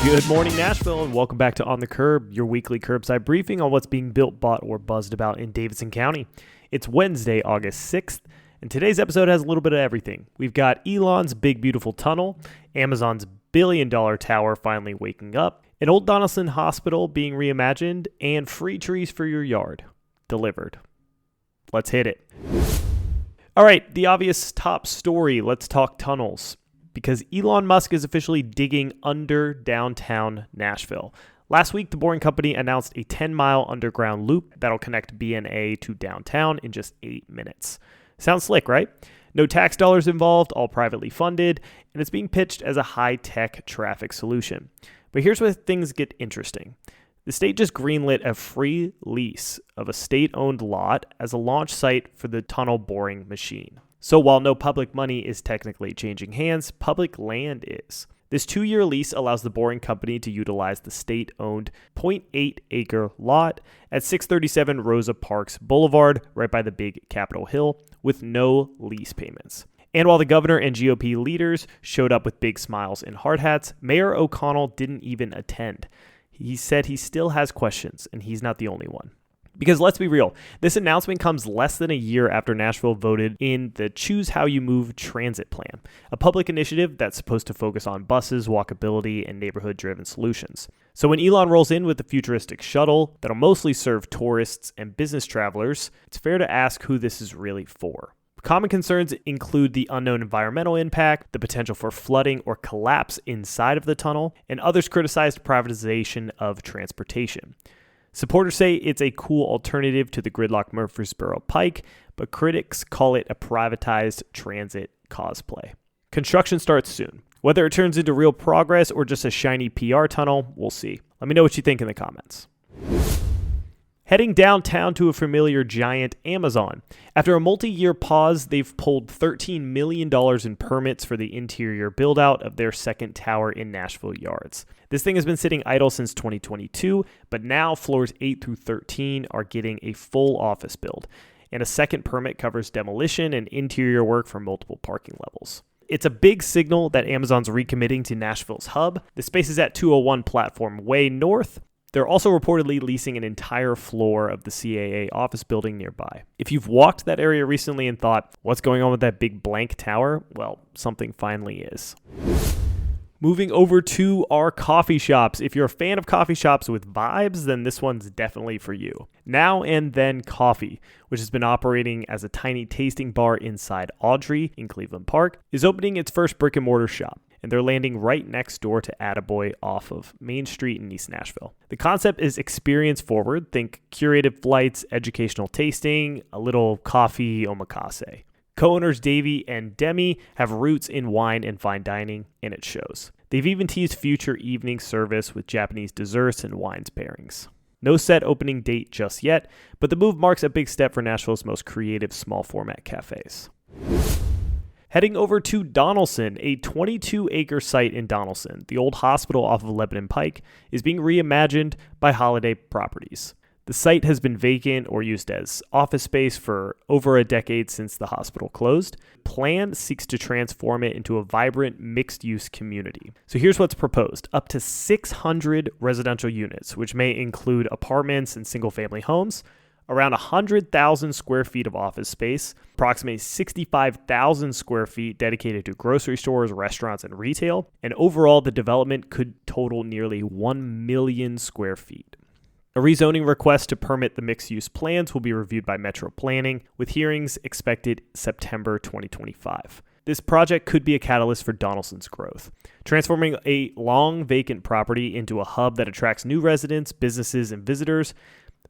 Good morning, Nashville, and welcome back to On the Curb, your weekly curbside briefing on what's being built, bought, or buzzed about in Davidson County. It's Wednesday, August 6th, and today's episode has a little bit of everything. We've got Elon's big, beautiful tunnel, Amazon's billion-dollar tower finally waking up, an old Donaldson hospital being reimagined, and free trees for your yard. Delivered. Let's hit it. All right, the obvious top story. Let's talk tunnels. Because Elon Musk is officially digging under downtown Nashville. Last week, the Boring Company announced a 10-mile underground loop that'll connect BNA to downtown in just 8 minutes. Sounds slick, right? No tax dollars involved, all privately funded, and it's being pitched as a high-tech traffic solution. But here's where things get interesting. The state just greenlit a free lease of a state-owned lot as a launch site for the tunnel boring machine. So while no public money is technically changing hands, public land is. This 2-year lease allows the Boring Company to utilize the state-owned 0.8-acre lot at 637 Rosa Parks Boulevard, right by the big Capitol Hill, with no lease payments. And while the governor and GOP leaders showed up with big smiles and hard hats, Mayor O'Connell didn't even attend. He said he still has questions, and he's not the only one. Because let's be real, this announcement comes less than a year after Nashville voted in the Choose How You Move transit plan, a public initiative that's supposed to focus on buses, walkability, and neighborhood-driven solutions. So when Elon rolls in with the futuristic shuttle that'll mostly serve tourists and business travelers, it's fair to ask who this is really for. Common concerns include the unknown environmental impact, the potential for flooding or collapse inside of the tunnel, and others criticized privatization of transportation. Supporters say it's a cool alternative to the gridlock Murfreesboro Pike, but critics call it a privatized transit cosplay. Construction starts soon. Whether it turns into real progress or just a shiny PR tunnel, we'll see. Let me know what you think in the comments. Heading downtown to a familiar giant, Amazon. After a multi-year pause, they've pulled $13 million in permits for the interior build-out of their second tower in Nashville Yards. This thing has been sitting idle since 2022, but now floors 8 through 13 are getting a full office build, and a second permit covers demolition and interior work for multiple parking levels. It's a big signal that Amazon's recommitting to Nashville's hub. The space is at 201 Platform Way North. They're also reportedly leasing an entire floor of the CAA office building nearby. If you've walked that area recently and thought, what's going on with that big blank tower? Well, something finally is. Moving over to our coffee shops. If you're a fan of coffee shops with vibes, then this one's definitely for you. Now and Then Coffee, which has been operating as a tiny tasting bar inside Audrey in Cleveland Park, is opening its first brick and mortar shop. And they're landing right next door to Attaboy off of Main Street in East Nashville. The concept is experience forward. Think curated flights, educational tasting, a little coffee omakase. Co-owners Davey and Demi have roots in wine and fine dining, and it shows. They've even teased future evening service with Japanese desserts and wines pairings. No set opening date just yet, but the move marks a big step for Nashville's most creative small format cafes. Heading over to Donaldson, a 22-acre site in Donaldson, the old hospital off of Lebanon Pike, is being reimagined by Holiday Properties. The site has been vacant or used as office space for over a decade since the hospital closed. Plan seeks to transform it into a vibrant mixed-use community. So here's what's proposed. Up to 600 residential units, which may include apartments and single-family homes, around 100,000 square feet of office space, approximately 65,000 square feet dedicated to grocery stores, restaurants, and retail, and overall the development could total nearly 1 million square feet. A rezoning request to permit the mixed-use plans will be reviewed by Metro Planning, with hearings expected September 2025. This project could be a catalyst for Donaldson's growth, transforming a long vacant property into a hub that attracts new residents, businesses, and visitors.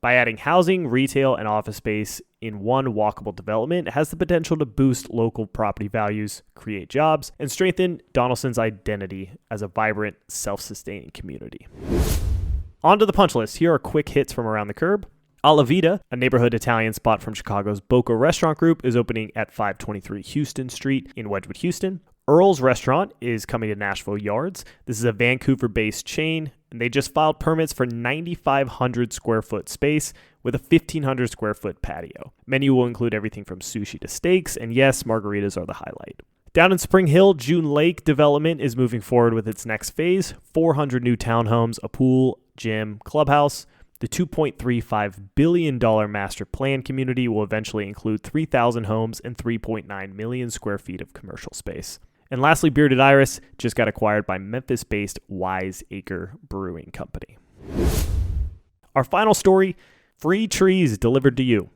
By adding housing, retail, and office space in one walkable development, it has the potential to boost local property values, create jobs, and strengthen Donaldson's identity as a vibrant, self-sustaining community. On to the punch list. Here are quick hits from around the curb. Alla Vita, a neighborhood Italian spot from Chicago's Boca Restaurant Group, is opening at 523 Houston Street in Wedgwood, Houston. Earl's Restaurant is coming to Nashville Yards. This is a Vancouver-based chain, and they just filed permits for 9,500 square foot space with a 1,500 square foot patio. Menu will include everything from sushi to steaks, and yes, margaritas are the highlight. Down in Spring Hill, June Lake development is moving forward with its next phase, 400 new townhomes, a pool, gym, clubhouse. The $2.35 billion master plan community will eventually include 3,000 homes and 3.9 million square feet of commercial space. And lastly, Bearded Iris just got acquired by Memphis-based Wise Acre Brewing Company. Our final story, free trees delivered to you.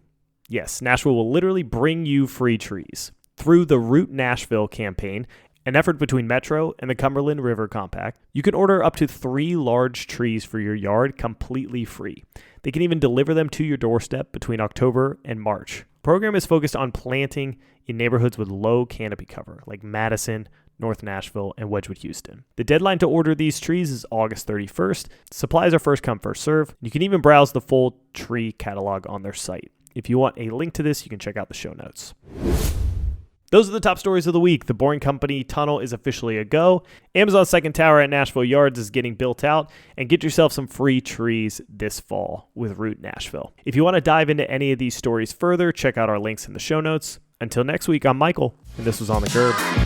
Yes, Nashville will literally bring you free trees. Through the Root Nashville campaign, an effort between Metro and the Cumberland River Compact, you can order up to 3 large trees for your yard completely free. They can even deliver them to your doorstep between October and March. The program is focused on planting in neighborhoods with low canopy cover, like Madison, North Nashville, and Wedgwood, Houston. The deadline to order these trees is August 31st. Supplies are first come, first serve. You can even browse the full tree catalog on their site. If you want a link to this, you can check out the show notes. Those are the top stories of the week. The Boring Company tunnel is officially a go. Amazon's second tower at Nashville Yards is getting built out. And get yourself some free trees this fall with Root Nashville. If you want to dive into any of these stories further, check out our links in the show notes. Until next week, I'm Michael, and this was On the Curb.